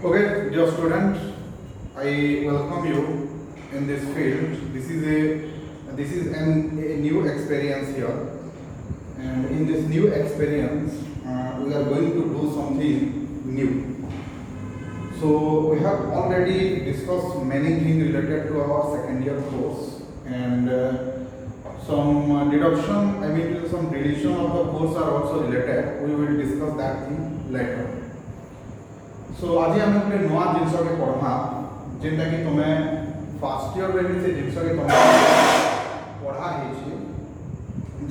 Okay, dear student, I welcome you in this field. This is a new experience here, and in this new experience, we are going to do something new. So we have already discussed many things related to our second year course, and some deduction, some deletion of the course are also related. We will discuss that thing later. सो आज आम गोटे नुआ जिनस के पढ़ा जेनटा कि तुम first year में भी से जिनस के तुम पढ़ा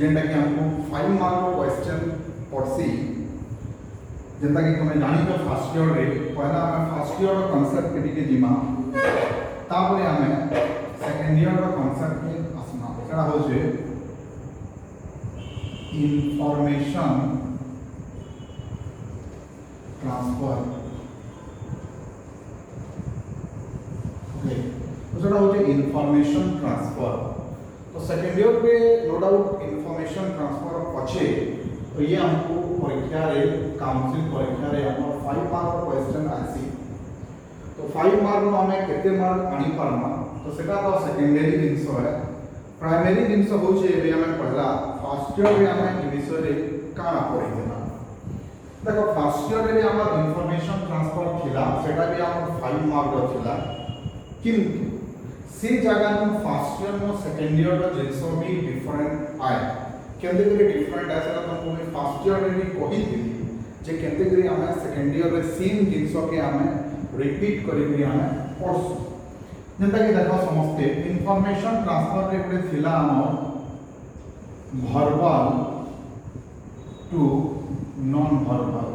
जेनटा कि हमको 5 मार्क क्वेश्चन पढ़सी जेनटा कि तुम जानी तो फर्स्ट इयर रे पहला हम फर्स्ट इयर कांसेप्ट के जिमा तापर हम सेकंड इयर कांसेप्ट के आसमा सेटा हो जे इंफॉर्मेशन ट्रांसफर तो इनफॉरमेशन ट्रांसफर तो सेकेंड ईयर पे नो डाउट इनफॉरमेशन ट्रांसफर अच्छे तो ये हमको परीक्षा रे काउंसिल परीक्षा रे हमर 5 मार्क क्वेश्चन आसी तो 5 मार्क नो हमें केते मार्क आनी पारमा तो सेटा तो सेकेंडरी जिंस है प्राइमरी जिंस हो जे एबे हमें पहला फर्स्ट ईयर रे हमें ई विषय रे काना पढ़ी देना देखो फर्स्ट ईयर रे हमर इनफॉरमेशन ट्रांसफर थिला सेटा भी हमर 5 मार्क थिला किंतु से जगह में फर्स्ट ईयर में सेकंड ईयर का जिनसो भी डिफरेंट आए केंते करे डिफरेंट ऐसा तुमको मैं फर्स्ट ईयर में भी कही थी जे केंते करे हमें सेकंड ईयर में सेम जिनसो के हमें रिपीट करी करी हमें पढ़सु जेंता कि देखो समझते इंफॉर्मेशन ट्रांसफर रे गुटे थिला हमर वर्बल टू नॉन वर्बल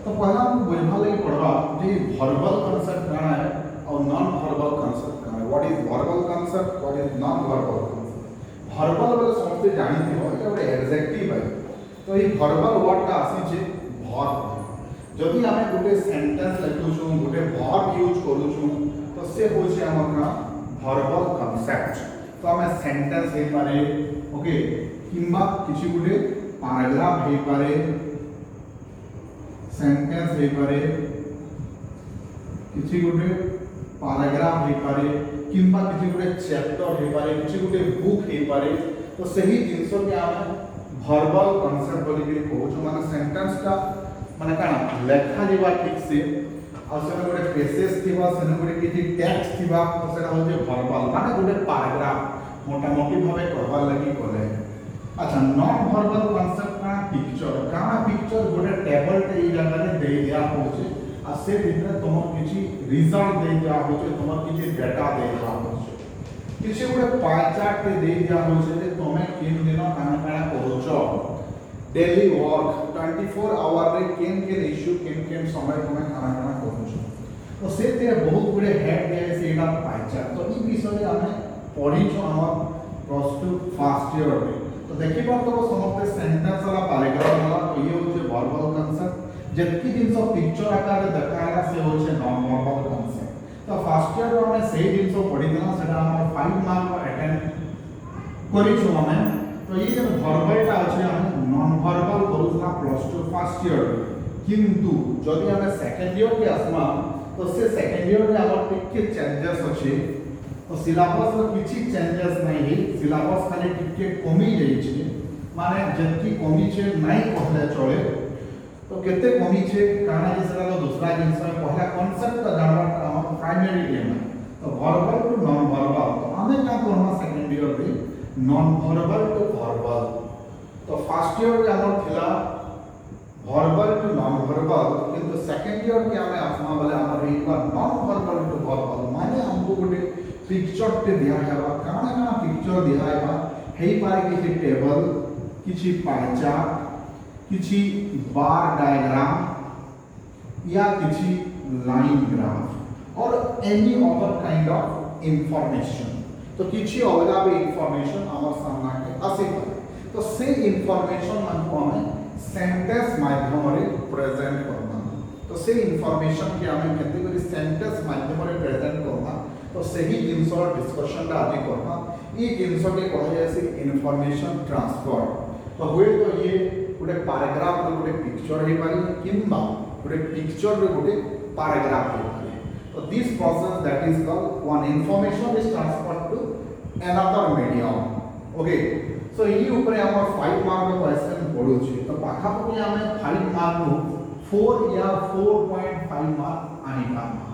तो पहला हम बुझा लगी पढ़वा जे वर्बल कांसेप्ट काना है और नॉन वर्बल कांसेप्ट काना है what is verbal concept what is non verbal concept verbal बोले समझते जानी थी हो एवरे एडजेक्टिव है तो ये वर्बल वर्ड का आसी जे वर्ब जदि हमें गुटे सेंटेंस लिखु छु गुटे वर्ब यूज करू छु तो से हो छै हमरा वर्बल कांसेप्ट तो हमें सेंटेंस हे पारे ओके किंबा किछि गुटे पैराग्राफ हे पारे सेंटेंस हे पारे किछि गुटे पैराग्राफ हे पारे किंबा किछि गुटे चैप्टर हे पारे किछि गुटे बुक हे पारे तो सही जिंसो के हम वर्बल कांसेप्ट बोली के कहू माने सेंटेंस का माने काना लेखा जेबा ठीक से और से गुटे पेसेज थिबा से गुटे किछि टेक्स्ट थिबा तो सेटा हो जे वर्बल माने गुटे पैराग्राफ मोटा मोटी भाबे कहबा लागि कोले अच्छा नॉन वर्बल कांसेप्ट का पिक्चर गोटे टेबल टे ई जगह रे दे दिया होचे आ से भितर तुम किछि रिजल्ट दे दिया होचे तुम किछि डाटा दे दिया होचे किछि गोटे पाई चार्ट टे दे दिया होचे जे तुमे किन दिन काना काना करूचो डेली वर्क 24 आवर रे केन इश्यू केन समय तुमे काना काना करूचो तो से ते बहुत गुडे हेड दे से एटा पाई चार्ट तो ई विषय हमें पढ़ी छ हमर प्लस टू फर्स्ट ईयर रे तो देखि पर तो समस्त सेंटेंस वाला पैराग्राफ वाला तो ये होचे वर्बल कांसेप्ट जबकि जिनस पिक्चर आकार देखाला से होचे नॉन वर्बल कांसेप्ट तो फर्स्ट ईयर रो हमें से जिनस पढ़ी देना सेटा हमर 5 मार्क अटेंड करि छु हमें तो ये जो वर्बल ता अछि हम नॉन वर्बल करूला प्लस टू फर्स्ट ईयर किंतु जदि हमें सेकंड ईयर के आसमा तो से सेकंड ईयर रे हमर टिके चेंजेस अछि तो सिलेबस में किछि चेंजेस नहीं है सिलेबस खाली टिके कमी जाई छै माने जति कमी छै नहीं कहले चले तो केते कमी छै काना जे सेटा तो दूसरा जिंस में पहला कांसेप्ट का जानवा हम प्राइमरी गेम तो वर्बल टू नॉन वर्बल तो हमें का करना सेकंड ईयर रे नॉन वर्बल टू वर्बल तो फर्स्ट ईयर रे हमर थिला वर्बल टू नॉन वर्बल किंतु सेकंड ईयर के हमें आसमा वाले हमर एक बार नॉन वर्बल टू वर्बल माने हमको गुटे पिक्चर टे दिया है काना काना पिक्चर दिया है हे पारे किछि टेबल किछि पाई चार्ट किछि बार डायग्राम या किछि लाइन ग्राफ और any other kind of information तो किछि अलगा भी इंफॉर्मेशन हमर सामने के आसी तो से इंफॉर्मेशन मन को हमें सेंटेंस माध्यम रे प्रेजेंट करना तो से इंफॉर्मेशन के हमें केते करी सेंटेंस माध्यम रे प्रेजेंट करना तो सही जिनस डिस्कशन टा आदि करना ई जिनस के कह जाय से इंफॉर्मेशन ट्रांसफर तो हुए तो ये गोटे पैराग्राफ रे गोटे पिक्चर हे पारे किंबा गोटे पिक्चर रे गोटे पैराग्राफ हे पारे तो this process that is called when information is transferred to another medium okay so ये ऊपर हम 5 मार्क क्वेश्चन पढु छी तो पाखा पखी हमें 5 मार्क नु 4 या 4.5 मार्क आनी पामा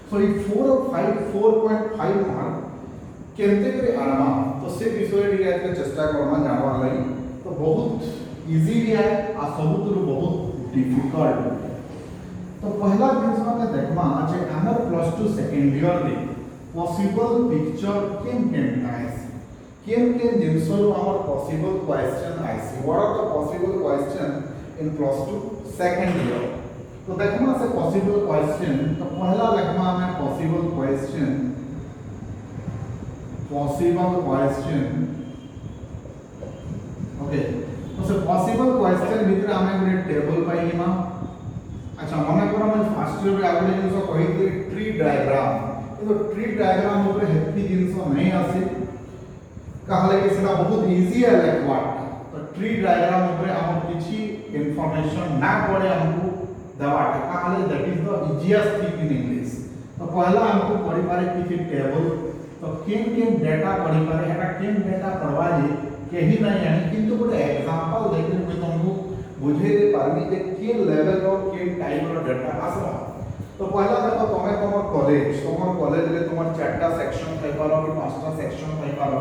सो ये 4 और 5 4.5 मार्क केनते करे आराम तो से विषय रे आके चेष्टा करना जानवा लगी तो बहुत इजी है आ सबुतरु बहुत डिफिकल्ट तो पहला जिंस माने देखमा जे हमर प्लस 2 सेकंड ईयर रे पॉसिबल पिक्चर केन आइस केन जिंस रो हमर पॉसिबल क्वेश्चन आइस what are the possible question in plus 2 second year तो देखमा से पॉसिबल क्वेश्चन तो पहला देखमा हमें पॉसिबल क्वेश्चन ओके तो से पॉसिबल क्वेश्चन भीतर हमें गोटे टेबल पाइमा अच्छा मन कर हम फर्स्ट ईयर रे आगले जिंस कहि कि ट्री डायग्राम तो ट्री डायग्राम ऊपर हेती जिंस नहीं आसी कहले कि सेटा बहुत इजी है लेखवा तो ट्री डायग्राम ऊपर हम किछि इंफॉर्मेशन ना पड़े हमको दवाटा कहले that is the easiest thing in English तो पहला हमको पढ़ी पारे किछि टेबल तो केन डाटा पढ़ी पारे हेटा केन डाटा पढ़वा जे केही नहीं जाने किंतु गोटे एग्जांपल देखि कोई तुमको बुझे दे पारबी जे के लेवल रो के टाइप रो डाटा आसबा तो पहला देखो तमे तमर कॉलेज रे तमर चारटा सेक्शन थाई पारो कि पांचटा सेक्शन थाई पारो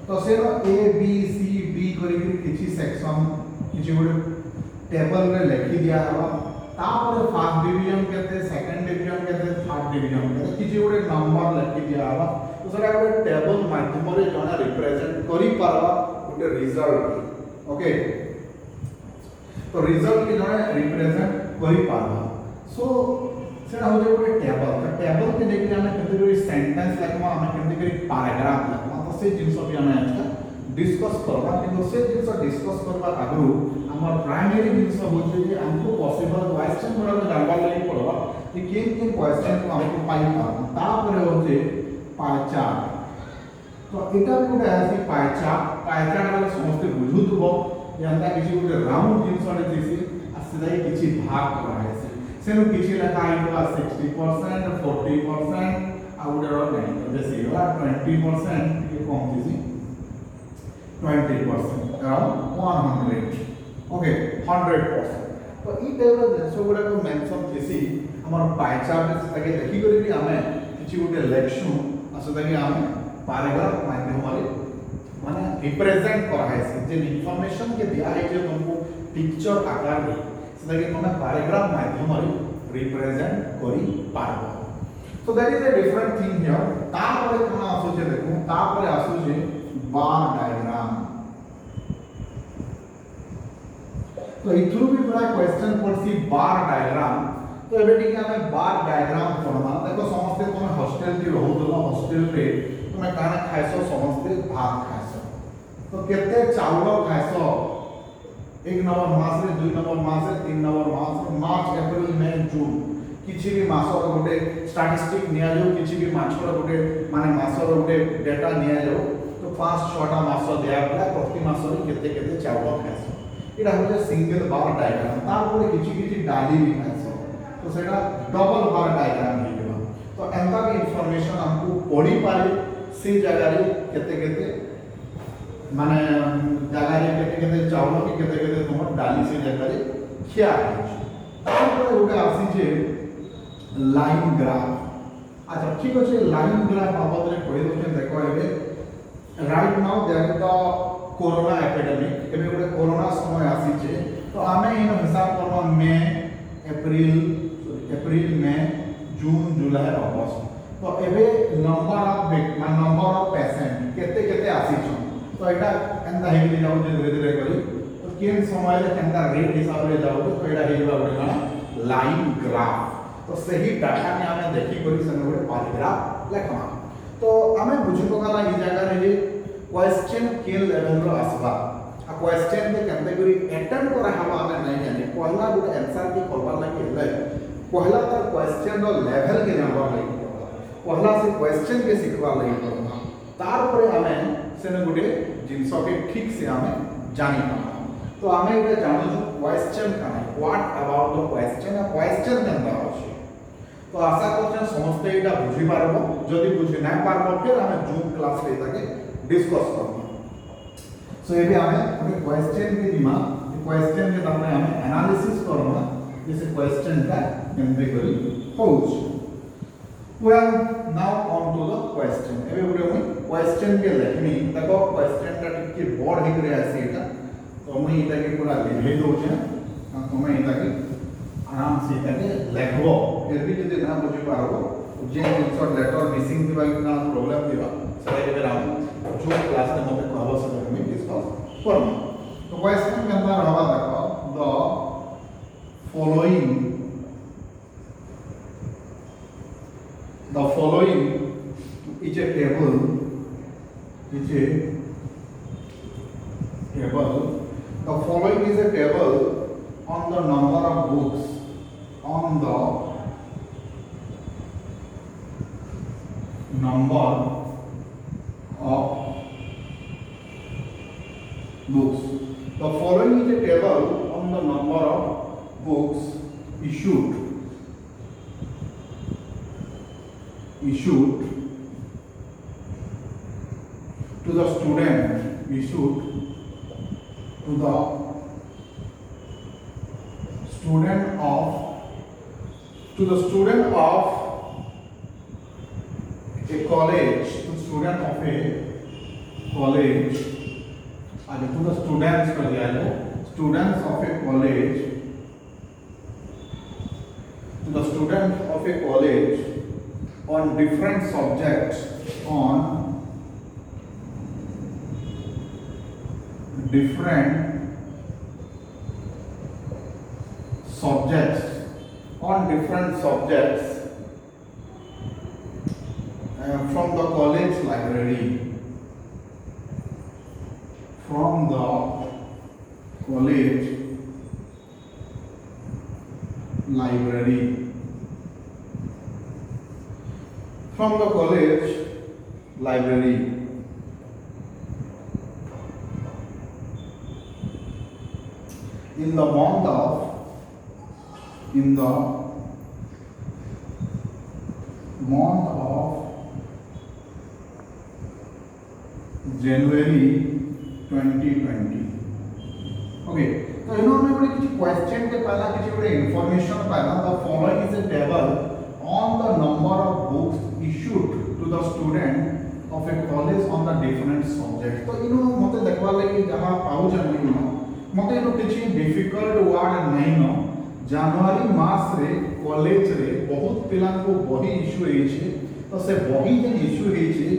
तो सेनो ए बी सी डी करी किछि सेक्शन किछि गोटे टेबल रे लिखि दिया हवा तापर फर्स्ट डिवीजन केते सेकंड डिवीजन केते थर्ड डिवीजन केते किछि गोटे नंबर लिखि दिया हवा तो सेटा गोटे टेबल माध्यम रे जणा रिप्रेजेंट करि पारबा गोटे रिजल्ट ओके तो रिजल्ट के जणा रिप्रेजेंट करि पारबा सो सेटा हो गोटे टेबल तो टेबल के देखि हम केते करी सेंटेंस लिखमा हम केते करी पैराग्राफ लिखमा तो से जिंस भी हम आज डिस्कस करबा किंतु से जिंस डिस्कस करबा आगु हमर प्राइमरी जिंस होचे जे हमको पॉसिबल क्वेश्चन बड़ा जानबा लागि पड़बा कि केन क्वेश्चन को हमको पाई पाबा तापर होचे पाई चार्ट तो एटा भी गोटे आसी पाई चार्ट वाला समस्त बुझुतबो जानता किछि गोटे राउंड जिंस रे दिसी आ सीधा किछि भाग करा है सेनु किछि लखा आइबा 60% 40% आ गोटे रो नहीं तो जैसे होला 20% के कम दिसी 20% around 100 ओके 100% तो ई टाइप रो जिंस गुडा को मेंशन दिसी हमर पाई चार्ट से ताके देखि करी भी हमें किछि गोटे लेक्शु असदा कि हम पैराग्राफ माध्यम रे माने रिप्रेजेंट करा है जे इंफॉर्मेशन के दिया है जे तुमको पिक्चर आकार रे सेटा कि तुम पैराग्राफ माध्यम रे रिप्रेजेंट करी पारबो so that is a different thing here तापर कोन आसु जे देखो तापर आसु जे बार डायग्राम तो इथुरु भी बड़ा क्वेश्चन पड़सी बार डायग्राम तो एबे ठीक हमें बार डायग्राम पढ़ना देखो समस्त तुम हॉस्टल की रहउतला हॉस्टल रे तुम काना खाइसो समस्त भात खाइसो तो केते चावल खाइसो एक नंबर मास रे 2 नंबर मास रे 3 नंबर मास मार्च अप्रैल मई जून किछि भी मासर गोटे स्टैटिस्टिक निया जो किछि भी माछर गोटे माने मासर गोटे डाटा निया जो तो 5-6टा मास दिया गला प्रति मास रे केते केते चावल खाइसो एटा होले सिंगल बार डायग्राम तार किछि डाली भी खाइसो तो सेटा डबल बार डायग्राम हिबा तो एंता भी इंफॉर्मेशन हमको पढ़ी पारे से जगह रे केते केते माने जगह रे केते केते चावल के केते केते तुम डाली से जगह रे खिया है तापर ओटा आसी जे लाइन ग्राफ अच्छा ठीक अछि लाइन ग्राफ बाबत रे कहि दोछे देखो एबे right now there is the corona epidemic एबे गोटे कोरोना समय आसी जे तो हमें इन हिसाब करबा मई अप्रैल मई जून जुलाई अगस्त तो एबे नंबर ऑफ पेशेंट केते केते आसी छ तो एटा एंदा हेली जाउ जे धीरे धीरे करी तो केन समय रे केनता रेट हिसाब रे जाउ तो एटा हेलिबा गोटे लाइन ग्राफ तो सही डाटा ने हमें देखि करी संगे गोटे पैराग्राफ लेखमा तो हमें बुझि पकाला ई जगह रे क्वेश्चन के लेवल रो आसबा आ क्वेश्चन के केनते करी अटेम्प्ट करा हवा हमें नहीं जाने पहला गोटे आंसर के करबा लागि हेले पहला तर क्वेश्चन रो लेवल के जानबा लागि पहला से क्वेश्चन के सिखबा लागि पड़बा तार परे हमें सेने गोटे जिंस के ठीक से हमें जानि पा तो आमे एटा जानो जो क्वेश्चन काना व्हाट अबाउट द क्वेश्चन आ क्वेश्चन केनता अछि तो आशा करछन समस्त एटा बुझी पारबो जदि बुझी ना पारबो फिर आमे जूम क्लास रे ताके डिस्कस करबो सो एबे आमे ओके क्वेश्चन के दिमा क्वेश्चन के तामे आमे एनालिसिस करबा जैसे क्वेश्चन का केनते करी होउछ well now on to the question एबे गुटे मुई क्वेश्चन के लेखनी देखो क्वेश्चन ता टिके बोर्ड हे करे आसी एटा तो मुई एटा के पूरा लिखे दो छे तुमे एटा के आराम से एटा के लेखबो फिर भी जदि ना बुझी पारबो जे इनसर्ट लेटर मिसिंग दिबा का प्रॉब्लम दिबा से एबे राम जो क्लास में मते कहबो से में डिस्कस करम तो क्वेश्चन के अंदर रहबा देखो the following is a table the following is a table on the number of books on the number of books the following is a table on the number of books issued to the student of a college आगे to the students कर दिया है students of a college on different subjects on different subjects from the college library from the college library in the month of January 2020 okay तो इनो में बड़े किसी question के पहला किसी बड़े इंफॉर्मेशन पहला the following is a table on the number of books issued to the student of a college on the different subjects तो इनो मते देखबा लागि जहां पाउ जानि मते इनो किछि डिफिकल्ट वर्ड नहीं न जनवरी मास रे कॉलेज रे बहुत पिला को बही इशू हेइ छै तो से बही जे इशू हेइ छै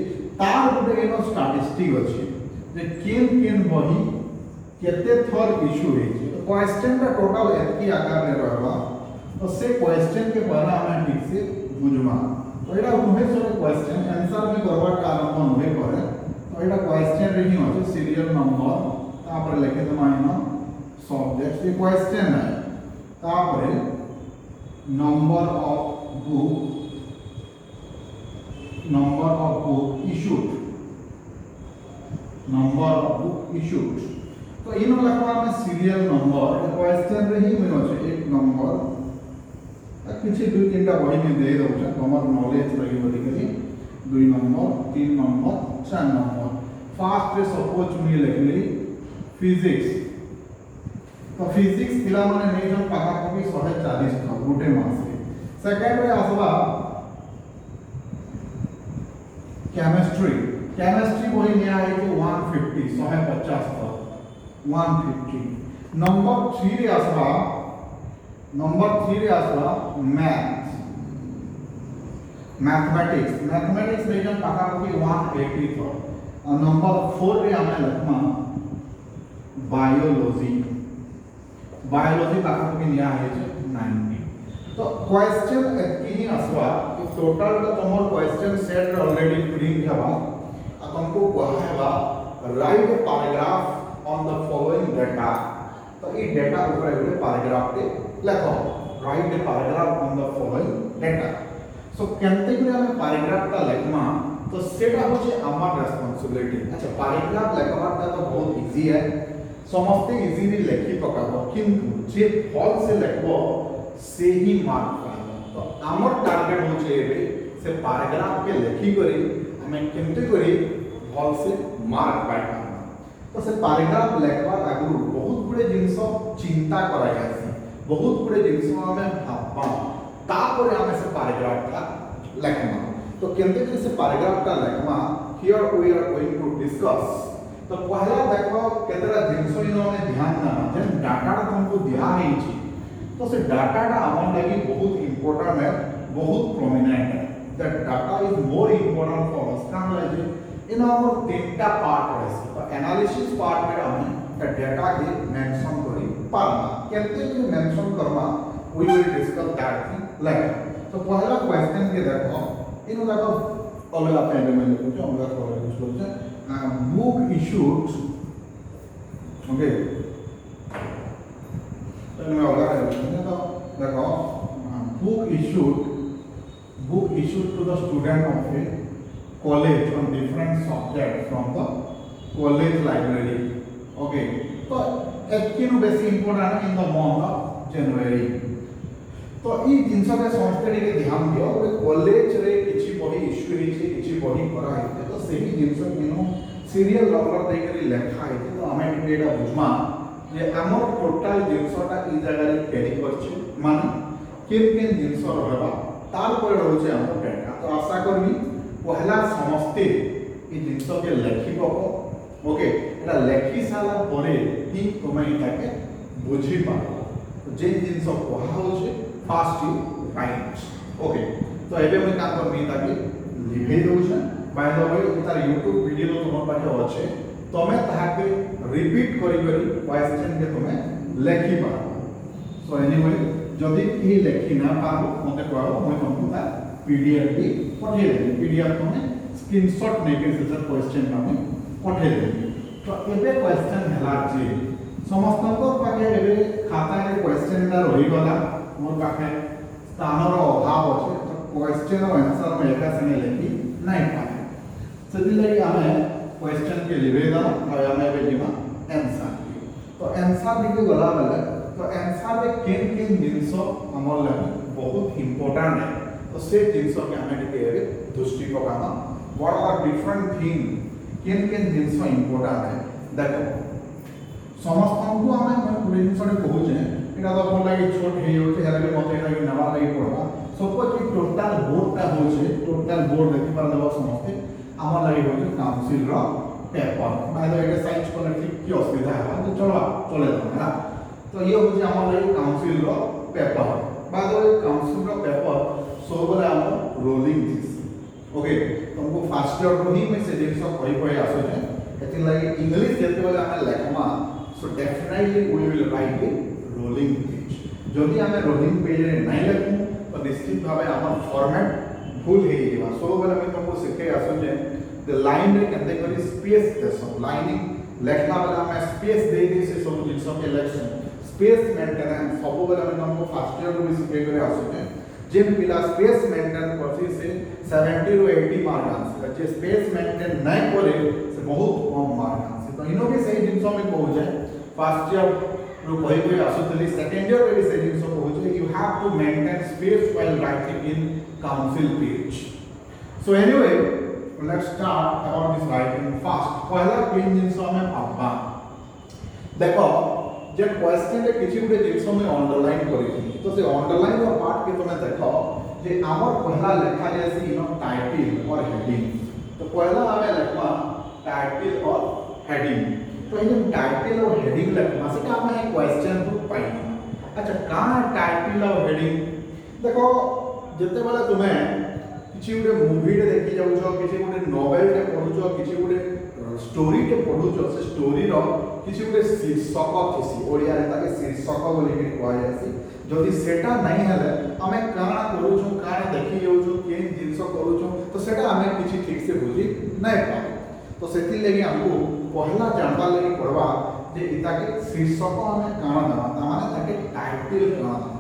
तार गुटे इनो स्टैटिस्टिक अछि जे केन बही केते थर इशू हेइ छै तो क्वेश्चन का टोटल एतकी आकार रे रहबा तो से क्वेश्चन के पहला हमें ठीक से बुझमा तो एटा उहे सब क्वेश्चन आंसर में करबा आरंभ होबे करे तो एटा क्वेश्चन रे ही होचे सीरियल नंबर तापर लिखे दमा इनो सब्जेक्ट ये क्वेश्चन है तापर नंबर ऑफ बुक इशूड तो इनो लखवा में सीरियल नंबर क्वेश्चन रे ही में होचे एक नंबर किसी दुई तीन टा बही में दे दो तुम्हार नॉलेज रही बोलिकरी 2 नंबर 3 नंबर 4 नंबर फास्ट रे सपोज मी लिखली फिजिक्स तो फिजिक्स पिला माने नै जन पाका पकी 140 था गुटे मास रे सेकंड रे आसबा केमिस्ट्री बही में आई तो 150 150 था 150 नंबर 3 रे आसबा मैथमेटिक्स में जन पाका पकी 180 था और नंबर 4 रे हमें लखमा बायोलॉजी पाका पकी निया है 90 तो क्वेश्चन एतकी ही आसवा कि टोटल का तमर क्वेश्चन सेट ऑलरेडी प्रिंट हवा आ तुमको कहबा write a paragraph on the following data तो ई डाटा ऊपर एगो पैराग्राफ पे लिखो write a paragraph on the following data so केनते गुरे हमें पैराग्राफ ता लिखमा तो सेटा होचे आमार रिस्पांसिबिलिटी अच्छा पैराग्राफ लिखबाटा तो बहुत इजी है समस्ते इजीली लिखि पकाबो किंतु जे भल से लिखबो से ही मार्क पाइबो। तो आमर टार्गेट होचे एबे से पैराग्राफ के लिखि करी हमें केमते करी भल से मार्क पाइबा। तो से पैराग्राफ लिखवा आगु बहुत गुडे जिंस चिंता करायासी, बहुत गुडे जिंस हमें भाबा तापर हमें से पैराग्राफ का लिखमा। तो केमते करी से पैराग्राफ का लिखमा here we are going to discuss. तो पहला देखो केतरा जिंस इन हमें ध्यान ना जेन डाटा तुमको दिया है छी तो से डाटा हमन लगी बहुत इंपोर्टेंट है, बहुत प्रोमिनेंट है। That data is more important for us कान लागे इन हमर तीनटा पार्ट रहसी। तो एनालिसिस पार्ट में हम डाटा के मेंशन करी पारमा केते के मेंशन करमा we will discuss that thing like. तो पहला क्वेश्चन के देखो इन देखो अलग पेन में लिखो जो हम कुछ बोलते हैं बुक इशूड ओके। तो मैं अलग तो देखो book issued to the student of a college on different subjects from the college library okay। तो एकिनु बेसी important in the month of January. तो ई जिंस के समझते के ध्यान दियो कॉलेज रे किछि बही इश्यू हिछि किछि बही करा हिते तो सेही जिंस किनु सीरियल नंबर दे करी लिखा हिते तो हमें एटा बुझमा जे हमर टोटल जिंसटा ई जगह रे कैरी करछि माने केन जिंस रहबा तार पर होचे हमर डाटा। तो आशा करबी पहला समस्ते ई जिंस के लिखि पको ओके। एटा लिखि साला परे ही तुमे इटाके बुझी पाबो। तो जे जिंस पढ़ा होचे फास्ट यू राइट ओके। तो एबे मैं काम करबी ताकि लिखै दोछ बाय द वे तार YouTube वीडियो तो तुम पाखे अच्छे तमें ताके रिपीट करी करी क्वेश्चन के तुम्हें लिखि पाबो। सो एनीवे जदि ई लिखि ना पाबो मते कहबो मैं तुमको ता पीडीएफ भी पठे देबी। पीडीएफ तुम्हें स्क्रीनशॉट लेके से क्वेश्चन में पठे देबी। तो एबे क्वेश्चन हला जे समस्त को पाखे एबे खाता रे क्वेश्चन ता रही गला मोर पाखे स्थानर अभाव अछि। तो क्वेश्चन और आंसर में एका संगे लिखि नहीं पाए सेति लगी हमें क्वेश्चन के निवेदन और हमें एबे जीवा आंसर। तो आंसर दिके गला बेले तो आंसर में केन जिंस हमर लागि बहुत इंपोर्टेंट है। तो से जिंस के हमें दिके एबे दृष्टि पकाना व्हाट आर डिफरेंट थिंग केन जिंस इंपोर्टेंट है देखो समस्त को हमें पूरे जिंस रे कहूचे एटा तो मोर लागि छोट हे होते हेले भी मते लागि नवा लागि पड़बा सबको कि टोटल बोर्ड ता होचे टोटल बोर्ड देखि पर देबो समस्ते हमर लागि होचे काउंसिल रो paper by the way size quality की असुविधा है तो चलो चले ना। तो ये होचे हमर लागि काउंसिल रो paper by the way council रो पेपर सब बले हम रोलिंग थिस ओके। तुमको फर्स्ट ईयर रो ही में से जिंस कहि आसो छै एति लागि इंग्लिश जेते बले हम लेखमा so definitely we will write it ruling page. जदि हमें रोलिंग पेज रे नै लिखू तो निश्चित भावे हमर फॉर्मेट भूल हे जेबा। सब बेले मैं तुमको सिखे आसो जे द लाइन रे केते करी स्पेस देसो लाइनिंग लेखना बेले हमें स्पेस दे दे से सब जिंस के इलेक्शन स्पेस मेंटेनेंस सब बेले मैं तुमको फर्स्ट ईयर रो सिखे करे आसो जे पिला स्पेस मेंटेन करसी से 70 रो 80 मार्क आंसर जे स्पेस मेंटेन नै करे से बहुत कम मार्क आंसर। तो इनो के सही जिंस में कहू जाय फर्स्ट ईयर रो कहि आसुतली सेकंड ईयर रे से जिंस कहू जे you have to maintain space while writing in council page. So anyway let's start about this writing first पहला क्लीन जिंस में पाबा देखो जे क्वेश्चन रे किछि गुटे जिंस में अंडरलाइन करी तो से अंडरलाइन और पार्ट के तुम देखो जे हमर पहला लेखा जैसी इन टाइटल और हेडिंग। तो पहला हमें लिखवा टाइटल और हेडिंग। तो ये टाइटल और हेडिंग लिखवा से हमें क्वेश्चन को पाई। अच्छा का टाइटल और हेडिंग देखो जते बेला तुम्हें किछि गुटे मूवी रे देखि जाउ छ किछि गुटे नोवेल रे पढु छ किछि गुटे स्टोरी टे पढु छ से स्टोरी रो किछि गुटे शीर्षक थिसी ओडिया रे ताके शीर्षक बोली के कहै जासी। जदि सेटा नहीं हले हमें काना करू छु काना देखि जाउ छु केन जिंस करू छु तो सेटा हमें किछि ठीक से बुझी नै पाए। तो सेति लागि हमको पहला जानबा लागि पड़वा जे इता के शीर्षक हमें काना दमा माने ताके टाइटल काना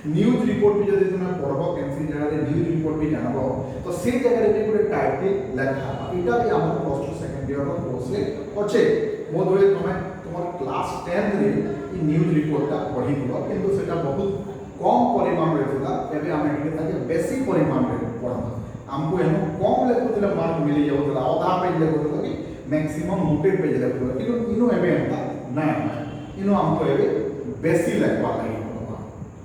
न्यूज रिपोर्ट भी जदि तुम पढ़बो कैंसी जगह रे न्यूज रिपोर्ट भी जानबो तो से जगह रे गुटे टाइटल लेखा इटा भी हमर फर्स्ट सेकंड ईयर रो कोर्स रे अछि। मोद वे तुम तुम क्लास 10 रे ई न्यूज रिपोर्टटा पढ़ी दियो किंतु सेटा बहुत कम परिमाण रे थिला एबे आमे टिके ताके बेसी परिमाण रे पढ़ा हमको एनो कम लेखुतले मार्क मिली जाउतला आधा पेज लेखुतला कि मैक्सिमम मोटे पेज लेखुतला किंतु इनो एबे एंता ना इनो हमको एबे बेसी लेखवा लागि पड़वा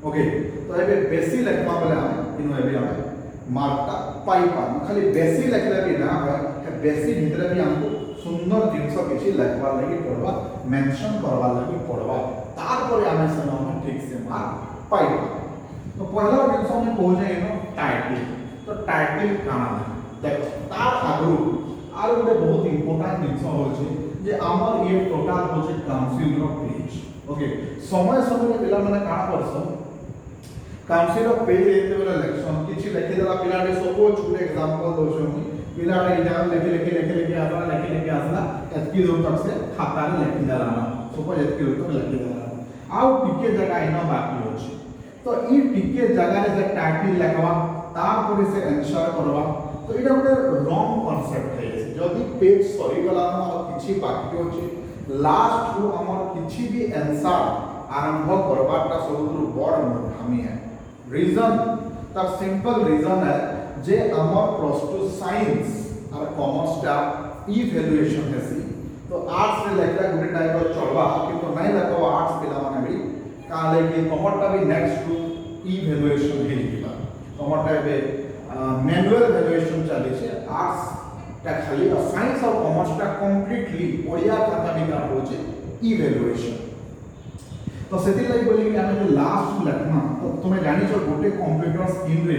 ओके तो एबे बेसी लेखवा बेले हम इनो एबे हम मार्कटा पाई पा खाली बेसी लेखले भी ना है बेसी भितरे भी हमको सुंदर जिनस किछि लेखवा लागि पड़वा मेंशन करवा लागि पड़वा तार परे आमे से हम ठीक से मार्क पाई तो पहला जिनस हम कहै छै नो टाइटल तो टाइटल काना देखो तार आगु आर गोटे बहुत इंपोर्टेंट जिनस हो छै जे हमर ये टोटल हो छै काउंसिल रो पेज ओके समय समय पिला माने काना करसन काउंसिल रो पेज एते बेला इलेक्शन किछि लेखि देला पिला रे सपोज छुटे एग्जांपल दोछन पिला रे एग्जाम लेखि आसला एतकी दूर तक से खाता रे लेखि देला ना सपोज एतकी दूर तक लेखि देला आउ टिके जगह इनो बाकी होछि तो ई टिके जगह रे जे टाइटल लेखवा तार परे से आंसर करवा तो इटा गोटे रॉन्ग कांसेप्ट है जदी पेज सरी गला ना किछि बाकी होछि लास्ट रु हमर किछि भी आंसर आरंभ करबाटा सबुरु बड़ मूर्खामी है रीजन तार सिंपल रीजन है जे हमर प्लस टू साइंस और कॉमर्स टा इवैल्यूएशन हेसी तो आर्ट्स रे लेखला गुटे टाइप रो चलबा किंतु नै लेखो आर्ट्स पिला माने भी काले कि कॉमर्स भी नेक्स्ट टू इवैल्यूएशन हे दिबा कॉमर्स बे मैनुअल वैल्यूएशन चली छे आर्ट्स टा खाली और साइंस और कॉमर्स टा कंप्लीटली ओडिया खाता बिना होचे इवैल्यूएशन तो सेति लागि बोली कि आमे लास्ट लेखना तो तुमे जानि छ गोटे कंप्यूटर स्क्रीन रे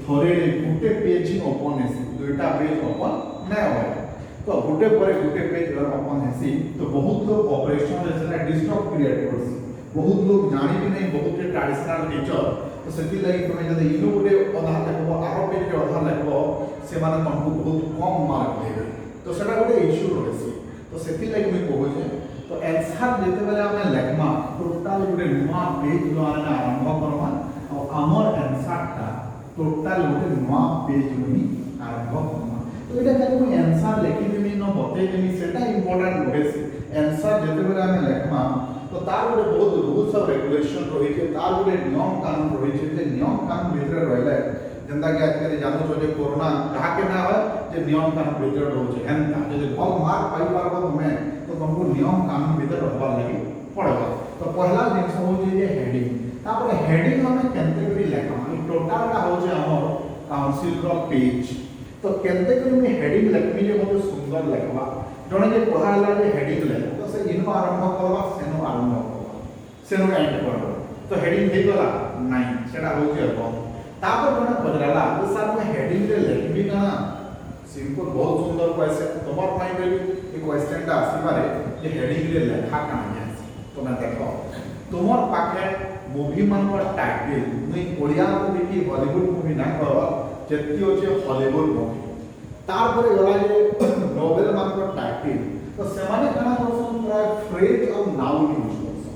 थोरे रे गोटे पेज ओपन हेसी दुईटा पेज ओपन नै होय तो गोटे परे गोटे पेज ओपन हेसी तो बहुत लोग ऑपरेशन रे सेटा डिस्टर्ब क्रिएट करसी बहुत लोग जानि भी नहीं बहुत ट्रेडिशनल टीचर तो सेति लागि तुमे जदि इनो गोटे अधा लेखबो आरो पेज रे अधा लेखबो से माने तुमको बहुत कम मार्क देबे तो सेटा गोटे इश्यू रहसी तो सेति लागि मैं कहू जे तो आंसर जेते बेले हमें लेखमा टोटल गोटे नुवा पेज जो आने आरंभ करवा और हमर आंसर ता टोटल गोटे नुवा पेज ही आरंभ करवा तो एटा खाली मैं आंसर लेखि देमी न बते देमी सेटा इंपोर्टेंट होबे आंसर जेते बेले हमें लेखमा तो तार गोटे बहुत रूल्स और रेगुलेशन रही छै तार गोटे नियम कानून रही छै जे नियम कानून भितर रहले जेंदा कि आज के जानो छ जे कोरोना कहा के ना है जे नियम कानून भितर रहो छै हेनता जे भल मार्क पाई पारबो तुमे तो तुमको नियम कानून भितर रहबा लागि पड़बा तो पहला जिंस हो जे हेडिंग तापर हेडिंग हमें कैटेगरी लेखा ई टोटल का हो जे हमर काउंसिल रो पेज तो कैटेगरी में हेडिंग लेखमी जे बहुत सुंदर लेखबा जने जे पढ़ाला जे हेडिंग ले तो से इनो आरंभ करबा सेनो आरंभ करबा सेनो एंड करबा तो हेडिंग हे गला नहीं सेटा हो जे अब तापर जने पढ़ाला तो सर में हेडिंग रे लेखबी काना सिंपल बहुत सुंदर क्वेश्चन तमर माइंड रे ए क्वेश्चन ता आसी पारे जे हेडिंग रे लेखा काना आसी तो ना देखो तुमर पाखे मूवी मान पर टाइटल मुई ओडिया मूवी की बॉलीवुड मूवी ना कहबा जेति होचे हॉलीवुड मूवी तार परे गला जे नोवेल मान पर टाइटल तो सेमाने काना करसन प्राय फ्रेज और नाउन यूज करसन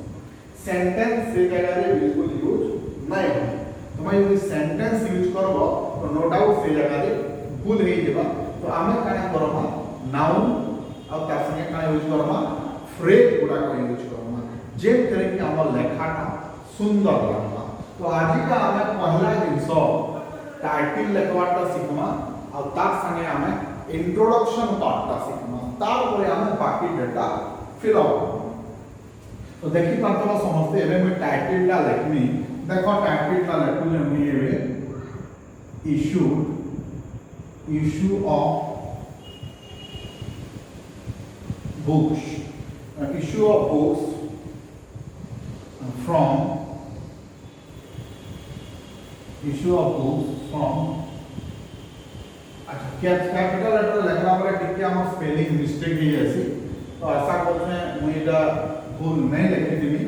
सेंटेंस से जगह रे बिल्कुल यूज नै हो तुम यदि सेंटेंस यूज करबो तो नो डाउट से जगह रे भूल हे जेबा तो आमे काना करबा नाउन और तार संगे काना यूज करबा फ्रेज गुडा को यूज करबा जे करे कि हमर लेखाटा सुंदर लागबा तो आज का आमे पहला जिंस टाइटल लेखवाटा सिखमा और तार संगे आमे इंट्रोडक्शन पार्टटा सिखमा तार परे आमे बाकी डेटा फिल आउट तो देखि पातबा समझते एबे मैं टाइटलटा लेखनी देखो टाइटलटा लेखु जे मैं एबे issue of books issue of books from अच्छा कैपिटल लेटर लेखला परे टिके हमर स्पेलिंग मिस्टेक हे जासी तो आशा करछे मुइटा भूल नै लिखि दिबी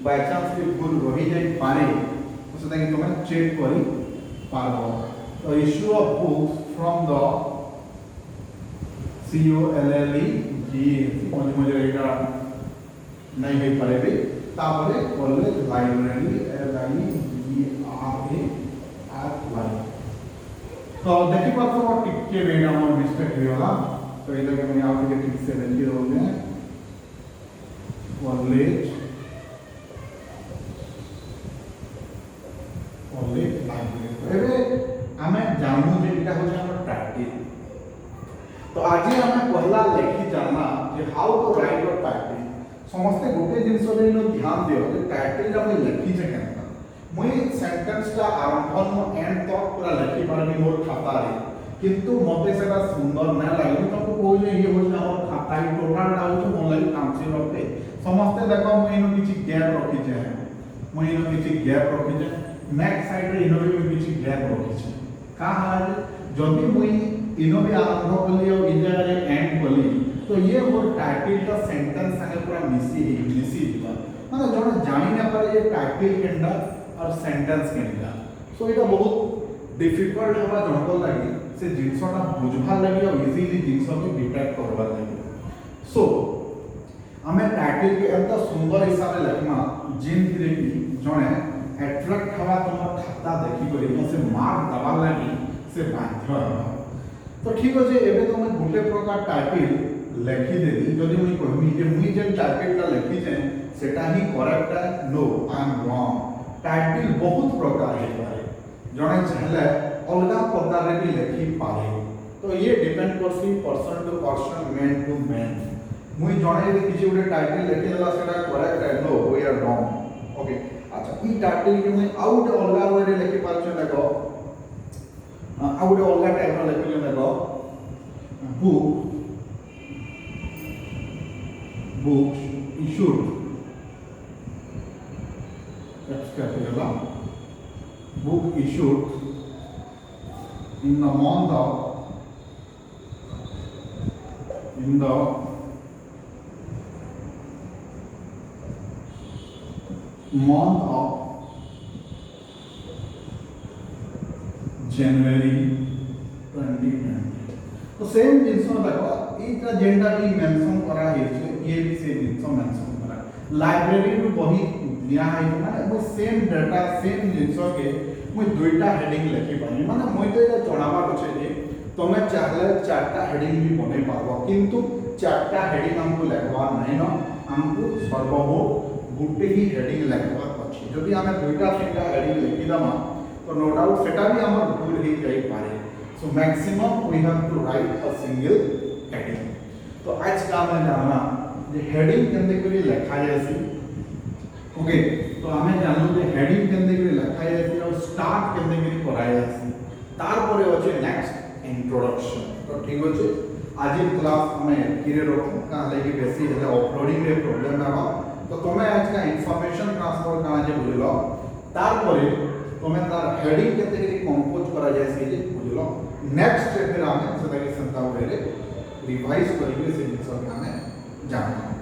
बाय चांस के भूल रहि जाई पारे तो सेटा कि तुम चेक करी पारबो तो issue of books from the COLLEGE मुझे एटा नै हे पारेबे तापरे कॉलेज लाइब्रेरी LIBRARY तो देखि पाछो टिके बेना मोर मिस्टेक होयला तो एटा के मैं आउट के ठीक से लिखि रहले कॉलेज कॉलेज लाइब्रेरी एबे आमे जानू जे इटा हो हमर टाइटल तो आज आमे पहला लेखि जानना जे how to write your title समस्त गोटे जिंस रे नो ध्यान दियो जे टाइटल रा मैं लेखि जे केनता मुई सेंटेंस ता आरंभ नो एंड तक पूरा लेखि पारबी मोर खाता रे किंतु मते सेटा सुंदर ना लागले तुमको कहू जे ये हो हमर खाता ही टोटल टा हो मोर लागि काम से रखते समस्त देखो मुई नो किछि गैप रखि जे मुई नो किछि गैप रखि जे नेक्स्ट साइड रे इनो भी किछि गैप रखि जे का हाल जदि मुई इनो भी आरंभ कली और इन जगह रे एंड कली तो ये मोर टाइटल का सेंटेंस संगे पूरा मिसी दिबा माने जण जानि ना पारे ये टाइटल केंडा और सेंटेंस केंडा सो इटा बहुत डिफिकल्ट हवा जणको लागि से जिंसटा बुझबा लागि और इजीली जिंस के डिटेक्ट करबा लागि सो हमें टाइटल के एंता सुंदर हिसाब से लिखना जिन धीरे की जणे अट्रैक्ट हवा तुम खाता देखि करी से मार्क दबा लागि से बाध्य तो ठीक अछि एबे तो मैं गुटे प्रकार टाइटल लिखि देली जदि मुई कहमी जे मुई जे टाइटल ता लिखि जे सेटा ही करेक्ट है no I am wrong title बहुत प्रकार है पारे जणे चाहले अलगा प्रकार रे भी लिखि पारे तो ये डिपेंड करसी person to person man to man मुई जणे किछि उडे टाइटल लिखि देला सेटा करेक्ट है no we are wrong okay अच्छा ई टाइटल के मुई आउट अलगा वे रे लिखि पारछ देखो आउट अलगा टाइप रो लिखि देखो book issued capital book issued in the month of January 2020 तो सेम जिंस देखो इटा जेंडा भी मेंशन करा है ये भी से जिंस मेंशन करा लाइब्रेरी में बही दिया है माने वो सेम डाटा सेम जिंस के मुई दुईटा हेडिंग लिखि पानी माने मुई तो एटा जणावा छै जे तमे चाहले चारटा हेडिंग भी बनै पारबो किंतु चारटा हेडिंग हमको लिखवा नहीं न हमको सर्वमोट गुटे ही हेडिंग लिखवा अछि यदि हमें दुईटा तीनटा हेडिंग लिखि दमा तो नो डाउट सेटा भी हमर भूल ही जाई पारे so maximum we have to write a single heading तो आज का हमें जानना जे हेडिंग केंदे करी लिखा जायसी ओके तो हमें जानलो जे हेडिंग केंदे करी लिखा जायसी और स्टार्ट केंदे करी कराया जायसी तार परे होचे नेक्स्ट इंट्रोडक्शन तो ठीक होचे आज क्लास हमें किरे रखो का लेके बेसी है अपलोडिंग रे प्रॉब्लम ना तो तुम्हें आज का इंफॉर्मेशन ट्रांसफर करना जे बुझलो तार परे तुम्हें तार हेडिंग केंदे करी कंपोज करा जायसी जे बुझलो नेक्स्ट स्टेप में आने से ताकि संता वेरे रिवाइज करेंगे से जिसको हमें जानना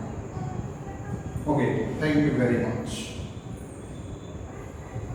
okay thank you very much